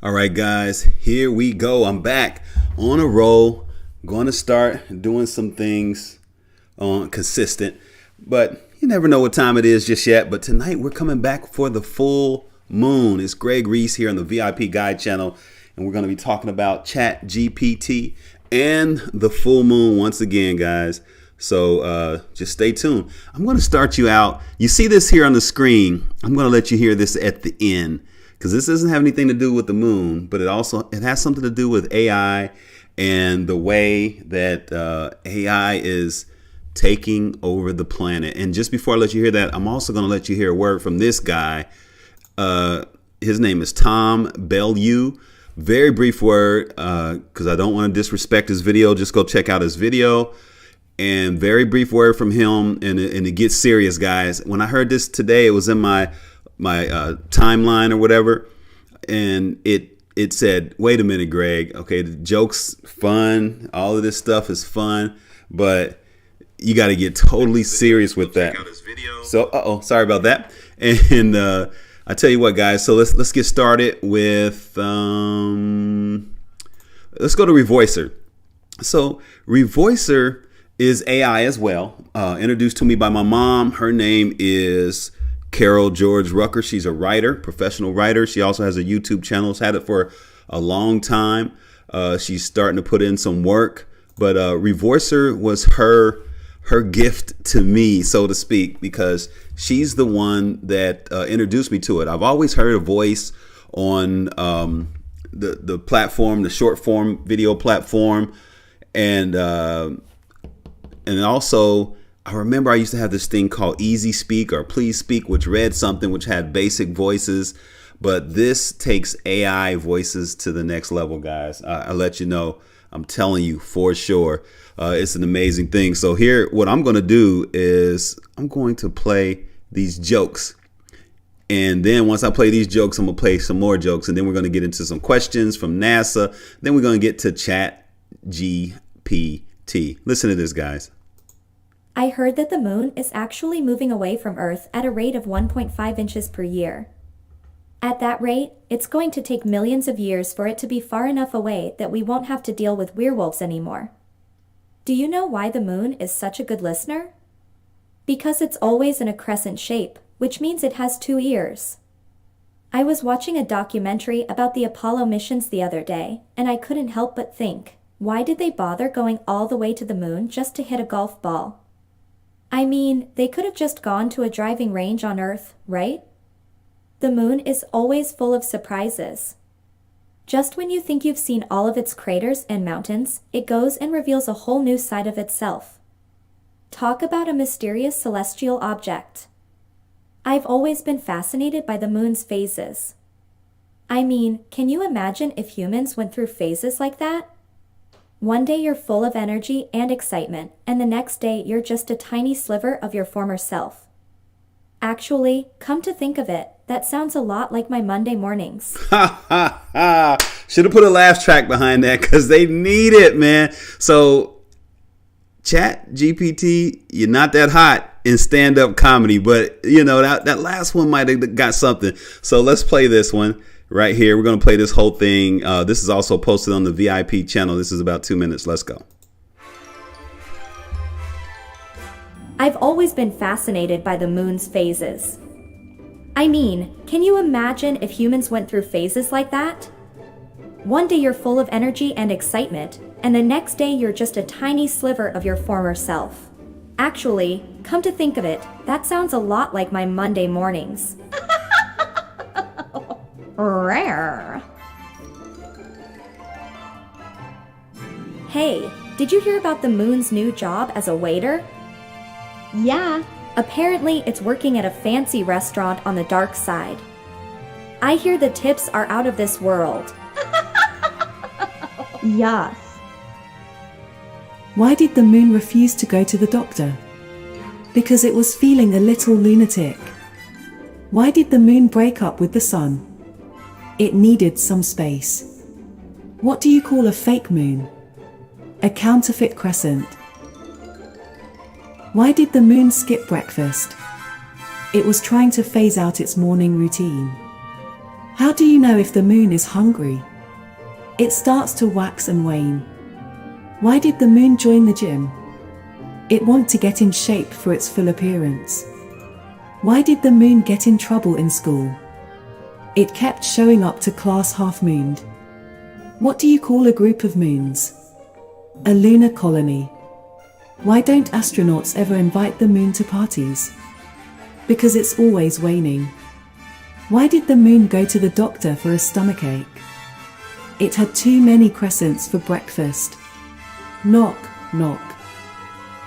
All right, guys, here we go. I'm back on a roll. Going to start doing some things on consistent, but you never know what time it is just yet. But tonight we're coming back for the full moon. It's Greg Reese here on the VIP Guide channel, and we're going to be talking about ChatGPT and the full moon once again, guys. So just stay tuned. I'm going to start you out. You see this here on the screen. I'm going to let you hear this at the end, because this doesn't have anything to do with the moon, but it has something to do with AI and the way that AI is taking over the planet. And just before I let you hear that, I'm also going to let you hear a word from this guy. His name is Tom Bellew. Very brief word, because I don't want to disrespect his video. Just go check out his video. And very brief word from him, and it gets serious, guys. When I heard this today, it was in my timeline or whatever, and it said, wait a minute, Greg, okay, the joke's fun, all of this stuff is fun, but you got to get totally serious with that. So sorry about that. And I tell you what, guys, so let's get started with let's go to Revoicer. So Revoicer is AI as well, introduced to me by my mom. Her name is Carol George Rucker. She's a writer, professional writer. She also has a YouTube channel. Has had it for a long time. She's starting to put in some work, but Revoicer was her gift to me, so to speak, because she's the one that introduced me to it. I've always heard a voice on the platform, the short form video platform, and also I remember I used to have this thing called Easy Speak or Please Speak, which read something, which had basic voices. But this takes AI voices to the next level, guys. I'll let you know. I'm telling you for sure. It's an amazing thing. So here, what I'm going to do is I'm going to play these jokes. And then once I play these jokes, I'm going to play some more jokes. And then we're going to get into some questions from NASA. Then we're going to get to ChatGPT. Listen to this, guys. I heard that the moon is actually moving away from Earth at a rate of 1.5 inches per year. At that rate, it's going to take millions of years for it to be far enough away that we won't have to deal with werewolves anymore. Do you know why the moon is such a good listener? Because it's always in a crescent shape, which means it has 2 ears. I was watching a documentary about the Apollo missions the other day, and I couldn't help but think, why did they bother going all the way to the moon just to hit a golf ball? I mean, they could have just gone to a driving range on Earth, right? The moon is always full of surprises. Just when you think you've seen all of its craters and mountains, it goes and reveals a whole new side of itself. Talk about a mysterious celestial object. I've always been fascinated by the moon's phases. I mean, can you imagine if humans went through phases like that? One day you're full of energy and excitement, and the next day you're just a tiny sliver of your former self. Actually, come to think of it, that sounds a lot like my Monday mornings. Ha ha ha. Should have put a laugh track behind that, because they need it, man. So ChatGPT, you're not that hot in stand-up comedy, but you know that last one might have got something. So let's play this one. Right here, we're going to play this whole thing. This is also posted on the VIP channel. This is about 2 minutes. Let's go. I've always been fascinated by the moon's phases. I mean, can you imagine if humans went through phases like that? One day you're full of energy and excitement, and the next day you're just a tiny sliver of your former self. Actually, come to think of it, that sounds a lot like my Monday mornings. Rare. Hey, did you hear about the moon's new job as a waiter? Yeah. Apparently, it's working at a fancy restaurant on the dark side. I hear the tips are out of this world. Yes. Why did the moon refuse to go to the doctor? Because it was feeling a little lunatic. Why did the moon break up with the sun? It needed some space. What do you call a fake moon? A counterfeit crescent. Why did the moon skip breakfast? It was trying to phase out its morning routine. How do you know if the moon is hungry? It starts to wax and wane. Why did the moon join the gym? It wants to get in shape for its full appearance. Why did the moon get in trouble in school? It kept showing up to class half-mooned. What do you call a group of moons? A lunar colony. Why don't astronauts ever invite the moon to parties? Because it's always waning. Why did the moon go to the doctor for a stomachache? It had too many crescents for breakfast. Knock, knock.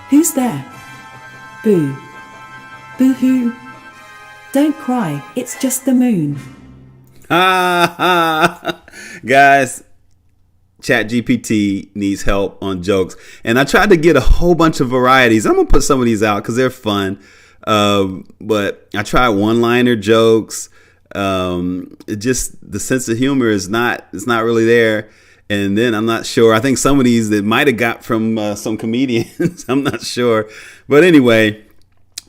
Who's there? Boo. Boo-hoo. Don't cry, it's just the moon. Guys, ChatGPT needs help on jokes. And I tried to get a whole bunch of varieties. I'm going to put some of these out because they're fun. But I tried one-liner jokes. It just, the sense of humor it's not really there. And then I'm not sure. I think some of these that might have got from some comedians. I'm not sure. But anyway,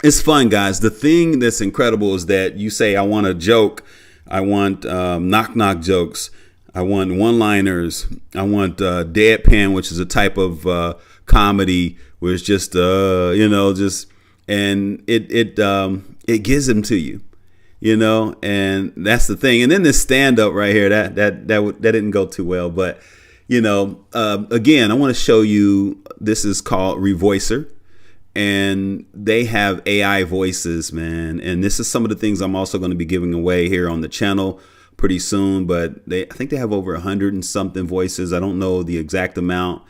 it's fun, guys. The thing that's incredible is that you say, I want a joke. I want knock-knock jokes. I want one-liners. I want deadpan, which is a type of comedy where it's just, and it gives them to you, and that's the thing. And then this stand-up right here, that didn't go too well, but again, I want to show you. This is called Revoicer. And they have AI voices, man. And this is some of the things I'm also going to be giving away here on the channel pretty soon. But I think they have over 100 and something voices. I don't know the exact amount.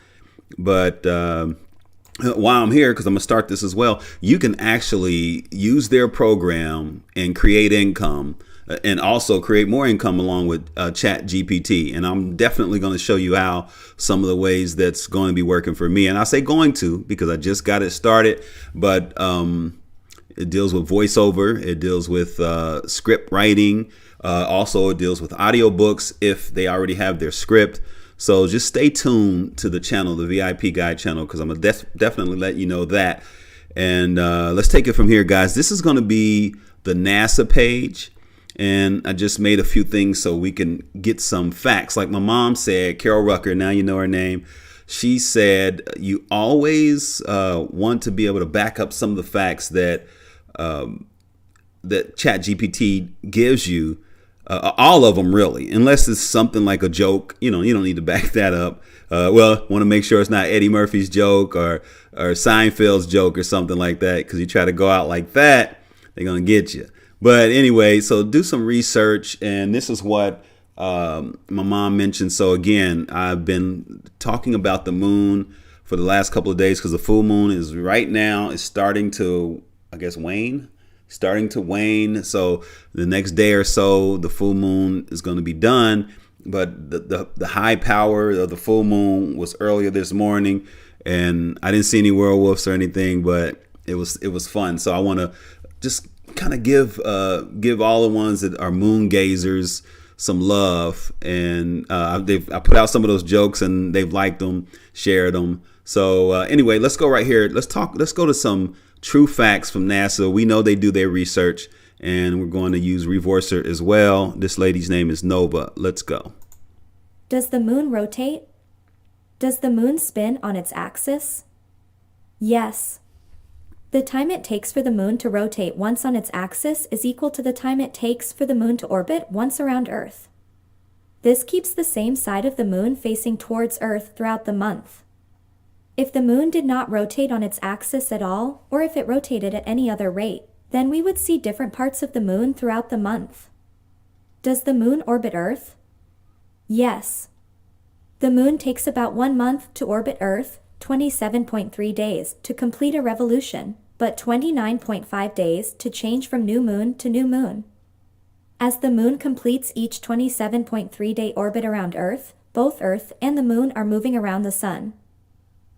But while I'm here, because I'm going to start this as well, you can actually use their program and create income. And also create more income along with ChatGPT. And I'm definitely going to show you how some of the ways that's going to be working for me. And I say going to because I just got it started. But it deals with voiceover. It deals with script writing. Also, it deals with audiobooks if they already have their script. So just stay tuned to the channel, the VIP Guide channel, because I'm going to definitely let you know that. And let's take it from here, guys. This is going to be the NASA page. And I just made a few things so we can get some facts. Like my mom said, Carol Rucker, now you know her name. She said, you always want to be able to back up some of the facts that ChatGPT gives you. All of them, really, unless it's something like a joke. You don't need to back that up. Want to make sure it's not Eddie Murphy's joke or Seinfeld's joke or something like that. Because you try to go out like that, they're going to get you. But anyway, so do some research, and this is what my mom mentioned. So again, I've been talking about the moon for the last couple of days because the full moon is right now. It's starting to, I guess, wane. So the next day or so, the full moon is going to be done. But the high power of the full moon was earlier this morning, and I didn't see any werewolves or anything, but it was fun. So I want to just kind of give all the ones that are moon gazers some love, and I put out some of those jokes and they've liked them, shared them. So anyway, let's go right here. Let's go to some true facts from NASA. We know they do their research, and we're going to use Revoicer as well. This lady's name is Nova. Let's go. Does the moon rotate? Does the moon spin on its axis? Yes. The time it takes for the moon to rotate once on its axis is equal to the time it takes for the moon to orbit once around Earth. This keeps the same side of the moon facing towards Earth throughout the month. If the moon did not rotate on its axis at all, or if it rotated at any other rate, then we would see different parts of the moon throughout the month. Does the moon orbit Earth? Yes. The moon takes about 1 month to orbit Earth, 27.3 days to complete a revolution, but 29.5 days to change from new moon to new moon. As the moon completes each 27.3-day orbit around Earth, both Earth and the moon are moving around the sun.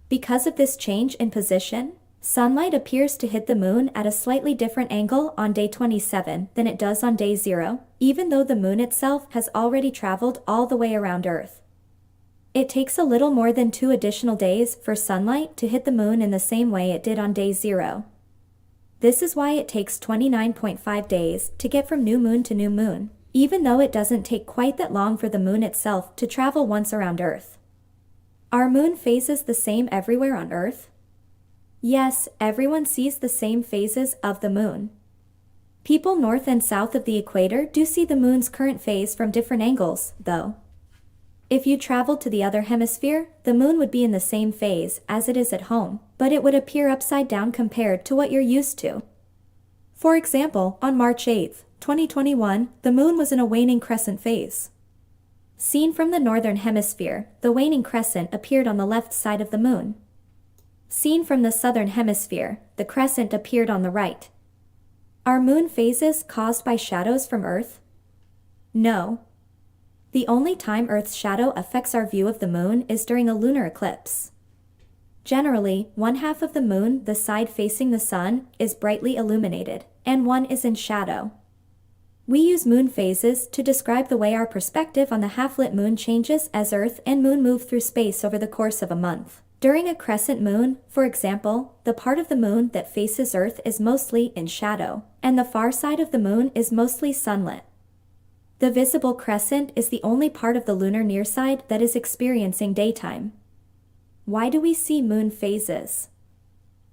Because of this change in position, sunlight appears to hit the moon at a slightly different angle on day 27 than it does on day 0, even though the moon itself has already traveled all the way around Earth. It takes a little more than 2 additional days for sunlight to hit the moon in the same way it did on day 0. This is why it takes 29.5 days to get from new moon to new moon, even though it doesn't take quite that long for the moon itself to travel once around Earth. Are moon phases the same everywhere on Earth? Yes, everyone sees the same phases of the moon. People north and south of the equator do see the moon's current phase from different angles, though. If you traveled to the other hemisphere, the moon would be in the same phase as it is at home, but it would appear upside down compared to what you're used to. For example, on March 8, 2021, the moon was in a waning crescent phase. Seen from the northern hemisphere, the waning crescent appeared on the left side of the moon. Seen from the southern hemisphere, the crescent appeared on the right. Are moon phases caused by shadows from Earth? No. The only time Earth's shadow affects our view of the moon is during a lunar eclipse. Generally, one half of the moon, the side facing the sun, is brightly illuminated, and one is in shadow. We use moon phases to describe the way our perspective on the half-lit moon changes as Earth and moon move through space over the course of a month. During a crescent moon, for example, the part of the moon that faces Earth is mostly in shadow, and the far side of the moon is mostly sunlit. The visible crescent is the only part of the lunar near side that is experiencing daytime. Why do we see moon phases?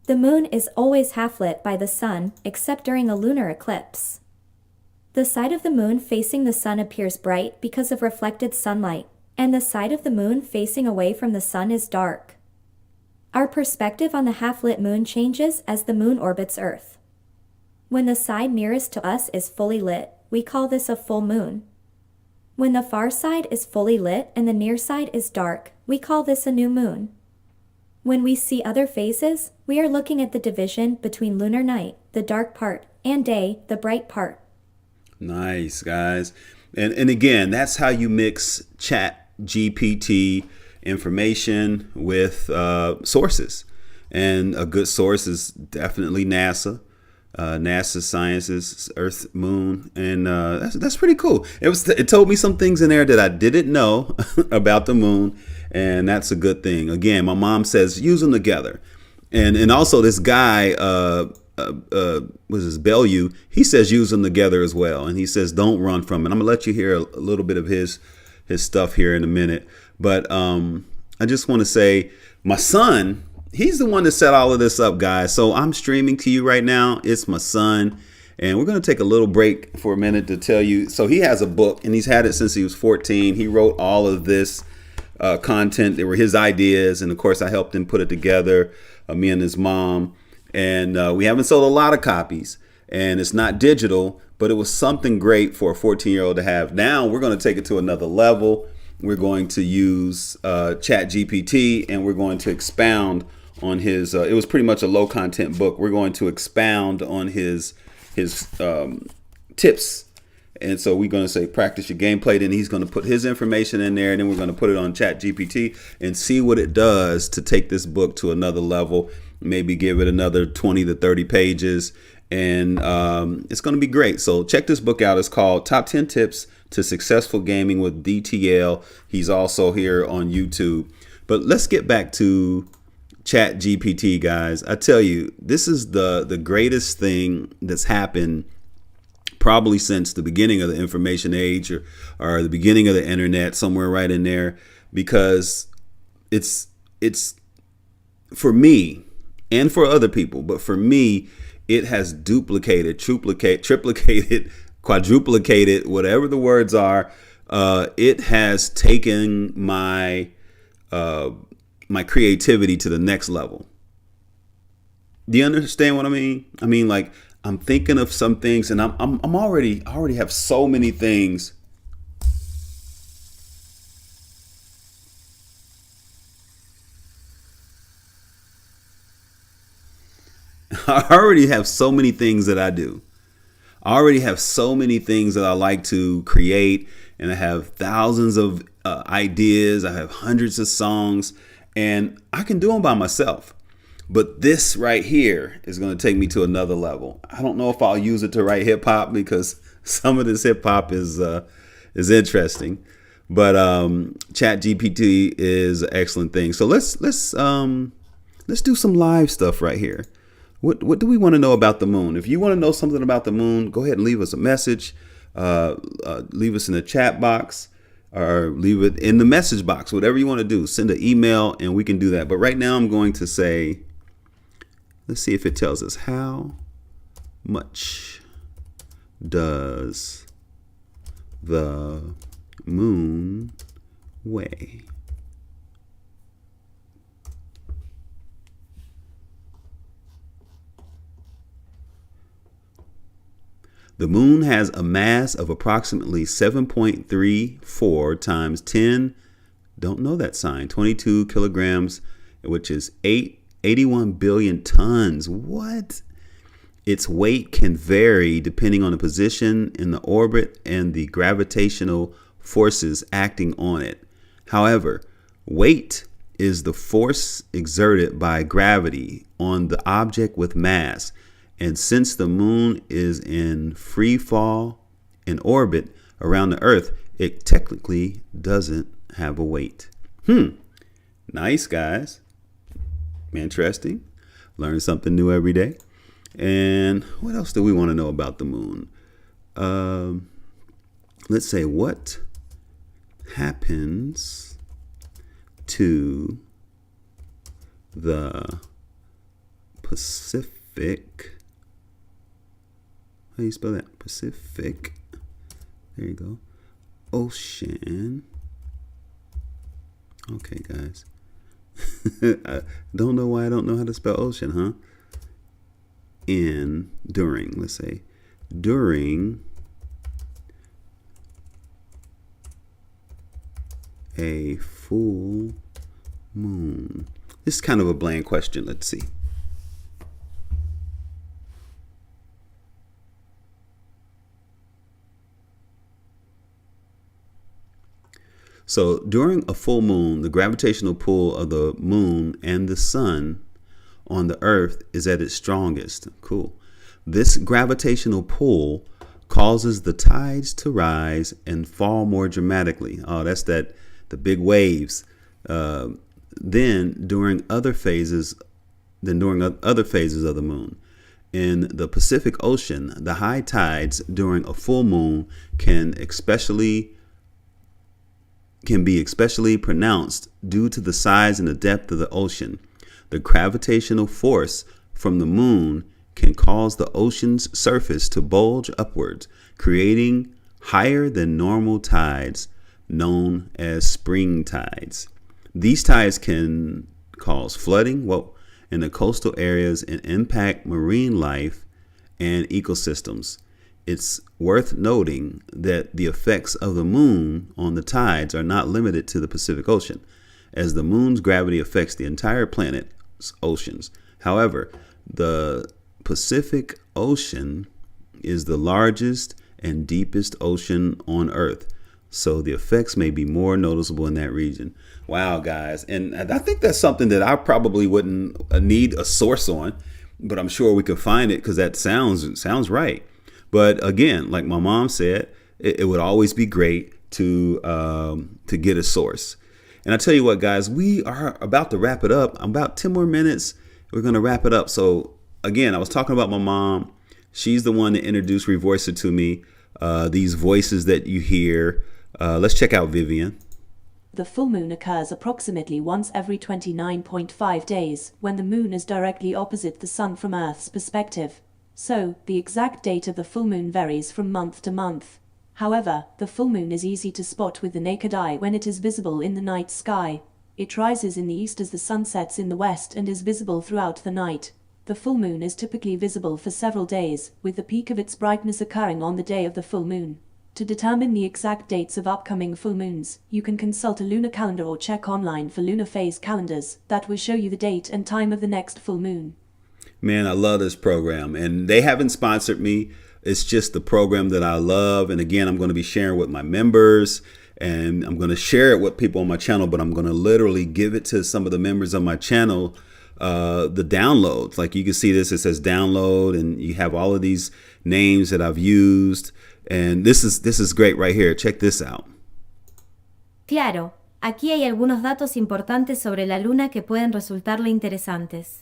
The moon is always half-lit by the sun, except during a lunar eclipse. The side of the moon facing the sun appears bright because of reflected sunlight, and the side of the moon facing away from the sun is dark. Our perspective on the half-lit moon changes as the moon orbits Earth. When the side nearest to us is fully lit, we call this a full moon. When the far side is fully lit and the near side is dark, we call this a new moon. When we see other phases, we are looking at the division between lunar night, the dark part, and day, the bright part. Nice, guys. And again, that's how you mix ChatGPT information with sources. And a good source is definitely NASA. NASA Sciences, Earth, Moon, and that's pretty cool. It told me some things in there that I didn't know about the moon, and that's a good thing. Again, my mom says use them together, and also this guy, was his Bellew? He says use them together as well, and he says don't run from it. I'm gonna let you hear a little bit of his stuff here in a minute, but I just want to say my son. He's the one that set all of this up, guys. So I'm streaming to you right now. It's my son. And we're going to take a little break for a minute to tell you. So he has a book, and he's had it since he was 14. He wrote all of this content. They were his ideas. And, of course, I helped him put it together, me and his mom. And we haven't sold a lot of copies. And it's not digital, but it was something great for a 14-year-old to have. Now we're going to take it to another level. We're going to use ChatGPT, and we're going to expound on his, it was pretty much a low content book. We're going to expound on his tips. And so we're going to say, practice your gameplay. Then he's going to put his information in there. And then we're going to put it on ChatGPT and see what it does to take this book to another level. Maybe give it another 20 to 30 pages. And it's going to be great. So check this book out. It's called Top 10 Tips to Successful Gaming with DTL. He's also here on YouTube. But let's get back to ChatGPT, guys. I tell you, this is the greatest thing that's happened probably since the beginning of the information age or the beginning of the internet, somewhere right in there, because it's for me and for other people, but for me, it has duplicated, triplicated, quadruplicated, whatever the words are. It has taken my creativity to the next level. Do you understand what I mean? I mean, like, I'm thinking of some things, and I already have so many things. I already have so many things that I do. I already have so many things that I like to create, and I have thousands of ideas. I have hundreds of songs, and I can do them by myself. But this right here is going to take me to another level. I don't know if I'll use it to write hip hop, because some of this hip hop is interesting. But ChatGPT is an excellent thing. So let's do some live stuff right here. What do we want to know about the moon? If you want to know something about the moon, go ahead and leave us a message. leave us in the chat box or leave it in the message box, whatever you want to do. Send an email and we can do that. But right now I'm going to say, let's see if it tells us how much does the moon weigh? The moon has a mass of approximately 7.34 times 10, don't know that sign, 22 kilograms, which is 81 billion tons. What? Its weight can vary depending on the position in the orbit and the gravitational forces acting on it. However, weight is the force exerted by gravity on the object with mass. And since the moon is in free fall in orbit around the Earth, it technically doesn't have a weight. Nice, guys. Interesting. Learn something new every day. And what else do we want to know about the moon? Let's say, what happens to the Pacific? How do you spell that? Pacific. There you go. Ocean. Okay, guys. I don't know why I don't know how to spell ocean, huh? During, let's say, during a full moon. This is kind of a bland question. Let's see. So during a full moon, the gravitational pull of the moon and the sun on the Earth is at its strongest. Cool. This gravitational pull causes the tides to rise and fall more dramatically. Oh, that's the big waves. Then during other phases of the moon. In the Pacific Ocean, the high tides during a full moon can be especially pronounced due to the size and the depth of the ocean. The gravitational force from the moon can cause the ocean's surface to bulge upwards, creating higher than normal tides known as spring tides. These tides can cause flooding in the coastal areas and impact marine life and ecosystems. It's worth noting that the effects of the moon on the tides are not limited to the Pacific Ocean, as the moon's gravity affects the entire planet's oceans. However, the Pacific Ocean is the largest and deepest ocean on Earth, so the effects may be more noticeable in that region. Wow, guys. And I think that's something that I probably wouldn't need a source on, but I'm sure we could find it because that sounds right. But again, like my mom said, it would always be great to get a source. And I tell you what, guys, we are about to wrap it up. About 10 more minutes, we're going to wrap it up. So again, I was talking about my mom. She's the one that introduced Revoicer to me. These voices that you hear. Let's check out Vivian. The full moon occurs approximately once every 29.5 days, when the moon is directly opposite the sun from Earth's perspective. So, the exact date of the full moon varies from month to month. However, the full moon is easy to spot with the naked eye when it is visible in the night sky. It rises in the east as the sun sets in the west and is visible throughout the night. The full moon is typically visible for several days, with the peak of its brightness occurring on the day of the full moon. To determine the exact dates of upcoming full moons, you can consult a lunar calendar or check online for lunar phase calendars that will show you the date and time of the next full moon. Man, I love this program, and they haven't sponsored me. It's just the program that I love. And again, I'm going to be sharing with my members, and I'm going to share it with people on my channel, but I'm going to literally give it to some of the members of my channel, the downloads. Like you can see this, it says download, and you have all of these names that I've used. And this is great right here. Check this out. Claro, aquí hay algunos datos importantes sobre la Luna que pueden resultarle interesantes.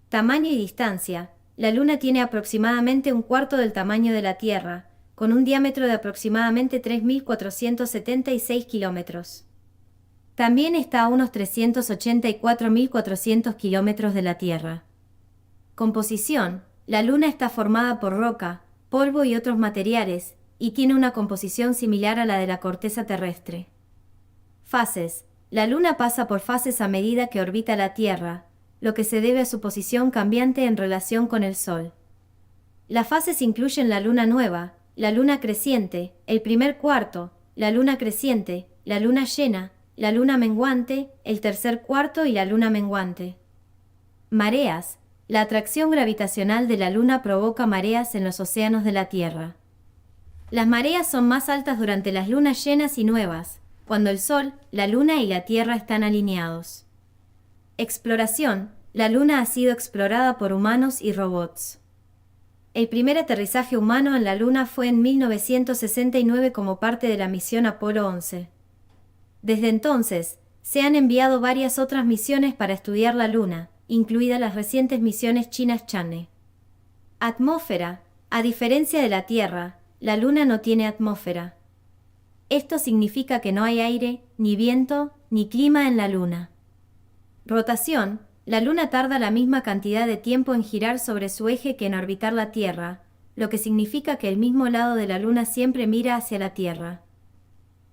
Tamaño y distancia. La Luna tiene aproximadamente un cuarto del tamaño de la Tierra, con un diámetro de aproximadamente 3.476 kilómetros. También está a unos 384.400 kilómetros de la Tierra. Composición. La Luna está formada por roca, polvo y otros materiales, y tiene una composición similar a la de la corteza terrestre. Fases. La Luna pasa por fases a medida que orbita la Tierra, lo que se debe a su posición cambiante en relación con el Sol. Las fases incluyen la Luna nueva, la Luna creciente, el primer cuarto, la Luna creciente, la Luna llena, la Luna menguante, el tercer cuarto y la Luna menguante. Mareas. La atracción gravitacional de la Luna provoca mareas en los océanos de la Tierra. Las mareas son más altas durante las lunas llenas y nuevas, cuando el Sol, la Luna y la Tierra están alineados. Exploración. La Luna ha sido explorada por humanos y robots. El primer aterrizaje humano en la Luna fue en 1969 como parte de la misión Apolo 11. Desde entonces, se han enviado varias otras misiones para estudiar la Luna, incluidas las recientes misiones chinas Chang'e. Atmósfera. A diferencia de la Tierra, la Luna no tiene atmósfera. Esto significa que no hay aire, ni viento, ni clima en la Luna. Rotación. La Luna tarda la misma cantidad de tiempo en girar sobre su eje que en orbitar la Tierra, lo que significa que el mismo lado de la Luna siempre mira hacia la Tierra.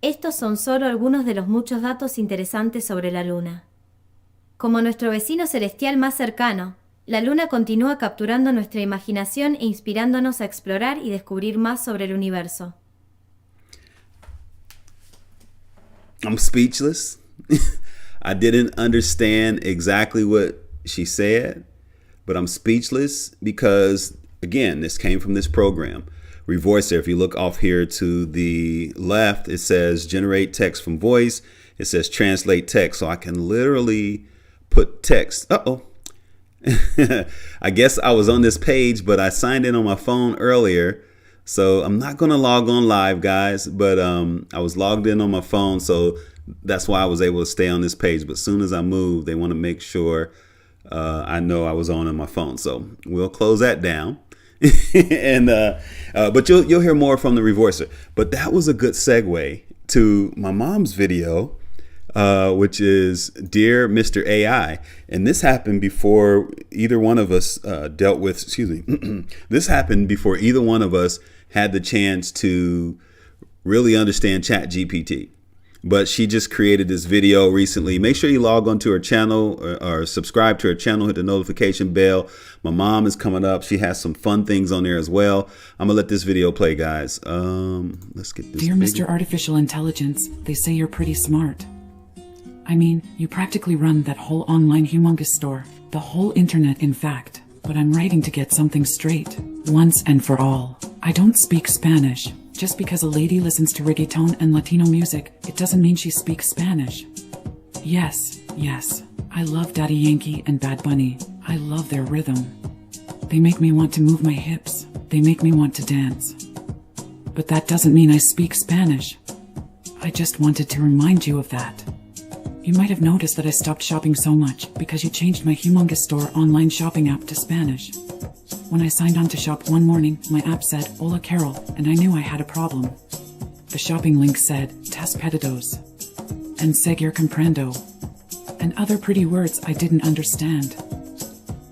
Estos son solo algunos de los muchos datos interesantes sobre la Luna. Como nuestro vecino celestial más cercano, la Luna continúa capturando nuestra imaginación e inspirándonos a explorar y descubrir más sobre el universo. I'm speechless. I didn't understand exactly what she said, but I'm speechless because, again, this came from this program. Revoicer, if you look off here to the left, it says generate text from voice. It says translate text. So I can literally put text. I guess I was on this page, but I signed in on my phone earlier. So I'm not going to log on live, guys, but I was logged in on my phone. So that's why I was able to stay on this page. But as soon as I move, they want to make sure I know I was on my phone. So we'll close that down. But you'll hear more from the Revoicer. But that was a good segue to my mom's video, which is Dear Mr. AI. And this happened before either one of us dealt with, this happened before either one of us had the chance to really understand ChatGPT. But she just created this video recently. Make sure you log onto her channel or subscribe to her channel, hit the notification bell. My mom is coming up. She has some fun things on there as well. I'm gonna let this video play, guys. Let's get this. Dear Mr. Artificial Intelligence, they say you're pretty smart. I mean, you practically run that whole online humongous store, the whole internet in fact. But I'm writing to get something straight, once and for all. I don't speak Spanish. Just because a lady listens to reggaeton and Latino music, it doesn't mean she speaks Spanish. Yes, I love Daddy Yankee and Bad Bunny. I love their rhythm. They make me want to move my hips. They make me want to dance. But that doesn't mean I speak Spanish. I just wanted to remind you of that. You might have noticed that I stopped shopping so much because you changed my humongous store online shopping app to Spanish. When I signed on to shop one morning, my app said, Hola Carol, and I knew I had a problem. The shopping link said, Tes pedidos, and Seguir comprendo, and other pretty words I didn't understand.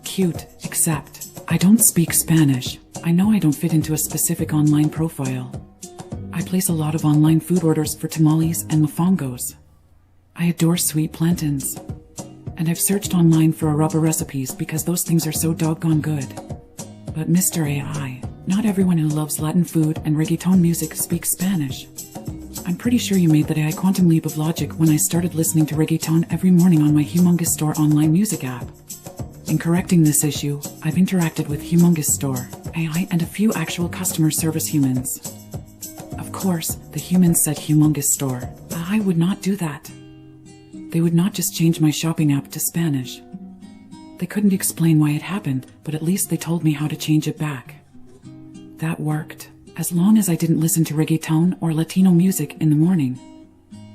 Cute, except, I don't speak Spanish. I know I don't fit into a specific online profile. I place a lot of online food orders for tamales and mofongos. I adore sweet plantains. And I've searched online for arroba recipes because those things are so doggone good. But Mr. AI, not everyone who loves Latin food and reggaeton music speaks Spanish. I'm pretty sure you made that AI quantum leap of logic when I started listening to reggaeton every morning on my Humongous Store online music app. In correcting this issue, I've interacted with Humongous Store, AI, and a few actual customer service humans. Of course, the humans said Humongous Store. I would not do that. They would not just change my shopping app to Spanish. They couldn't explain why it happened, but at least they told me how to change it back. That worked, as long as I didn't listen to reggaeton or Latino music in the morning.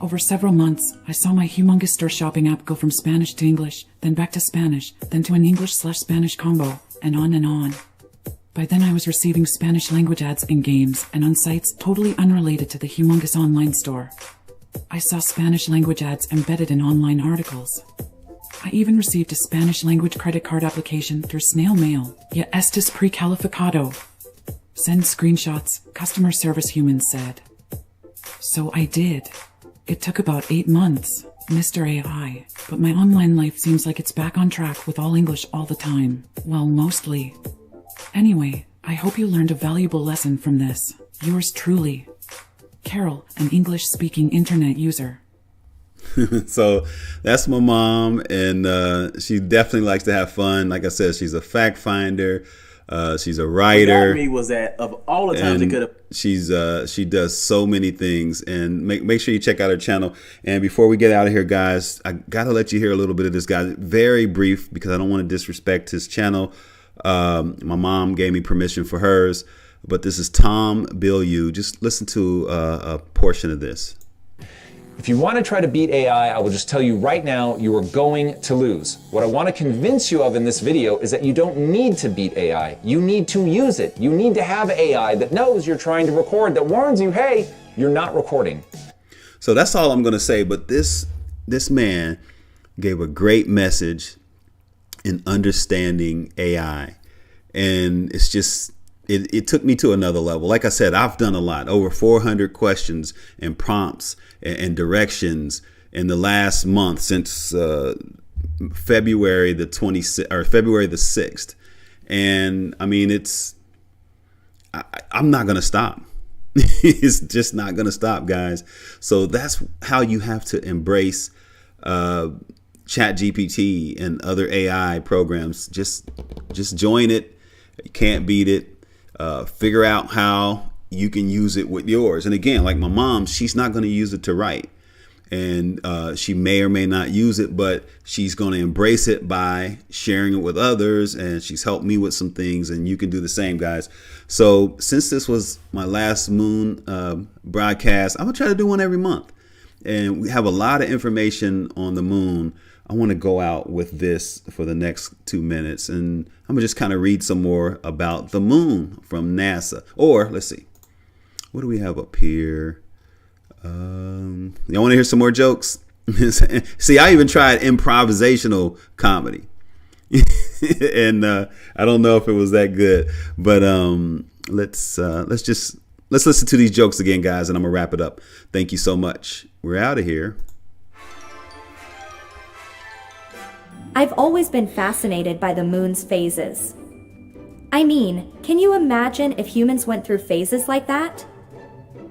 Over several months, I saw my Humongous Store shopping app go from Spanish to English, then back to Spanish, then to an English/Spanish combo, and on and on. By then I was receiving Spanish language ads in games and on sites totally unrelated to the humongous online store. I saw Spanish language ads embedded in online articles. I even received a Spanish language credit card application through snail mail. Ya estes precalificado. Send screenshots, customer service humans said. So I did. It took about 8 months, Mr. AI, but my online life seems like it's back on track with all English all the time. Well, mostly. Anyway, I hope you learned a valuable lesson from this. Yours truly, Carol, an English-speaking internet user. So that's my mom, and she definitely likes to have fun. Like I said, she's a fact finder. She's a writer. What got me was that of all the times it could have. She does so many things, and make sure you check out her channel. And before we get out of here, guys, I gotta let you hear a little bit of this guy. Very brief, because I don't want to disrespect his channel. My mom gave me permission for hers, but this is Tom Bilyeu. Just listen to a portion of this. If you want to try to beat AI, I will just tell you right now, you are going to lose. What I want to convince you of in this video is that you don't need to beat AI. You need to use it. You need to have AI that knows you're trying to record, that warns you, hey, you're not recording. So that's all I'm going to say. But this man gave a great message in understanding AI. And it's just, it took me to another level. Like I said, I've done a lot, over 400 questions and prompts and directions in the last month since February the 26th or February the 6th. And I mean, I'm not going to stop. It's just not going to stop, guys. So that's how you have to embrace ChatGPT and other AI programs. Just join it. You can't beat it. Figure out how you can use it with yours. And again, like my mom, she's not going to use it to write. And she may or may not use it, but she's going to embrace it by sharing it with others. And she's helped me with some things, and you can do the same, guys. So since this was my last moon broadcast, I'm going to try to do one every month. And we have a lot of information on the moon. I want to go out with this for the next 2 minutes, and I'm going to just kind of read some more about the moon from NASA. Or let's see, what do we have up here? You want to hear some more jokes? See, I even tried improvisational comedy, and I don't know if it was that good. But let's listen to these jokes again, guys, and I'm gonna wrap it up. Thank you so much. We're out of here. I've always been fascinated by the moon's phases. I mean, can you imagine if humans went through phases like that?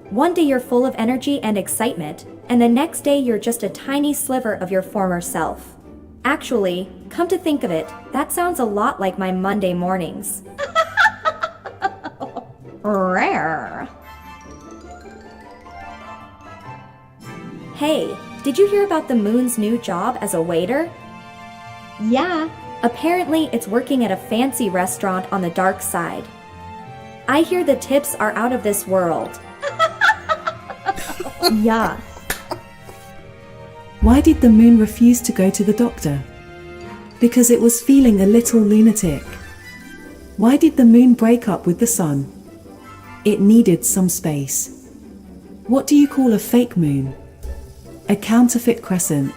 One day you're full of energy and excitement, and the next day you're just a tiny sliver of your former self. Actually, come to think of it, that sounds a lot like my Monday mornings. Rare. Hey, did you hear about the moon's new job as a waiter? Yeah. Apparently, it's working at a fancy restaurant on the dark side. I hear the tips are out of this world. Yeah. Why did the moon refuse to go to the doctor? Because it was feeling a little lunatic. Why did the moon break up with the sun? It needed some space. What do you call a fake moon? A counterfeit crescent.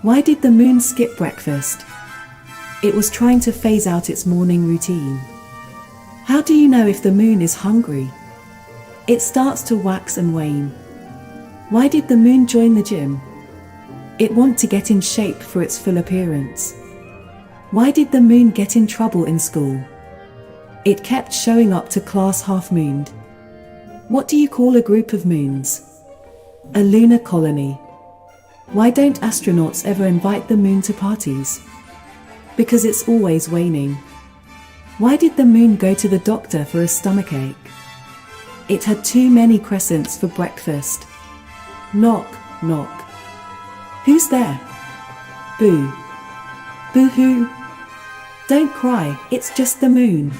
Why did the moon skip breakfast? It was trying to phase out its morning routine. How do you know if the moon is hungry? It starts to wax and wane. Why did the moon join the gym? It wanted to get in shape for its full appearance. Why did the moon get in trouble in school? It kept showing up to class half-mooned. What do you call a group of moons? A lunar colony. Why don't astronauts ever invite the moon to parties? Because it's always waning. Why did the moon go to the doctor for a stomachache? It had too many crescents for breakfast. Knock, knock. Who's there? Boo. Boo-hoo. Don't cry, it's just the moon.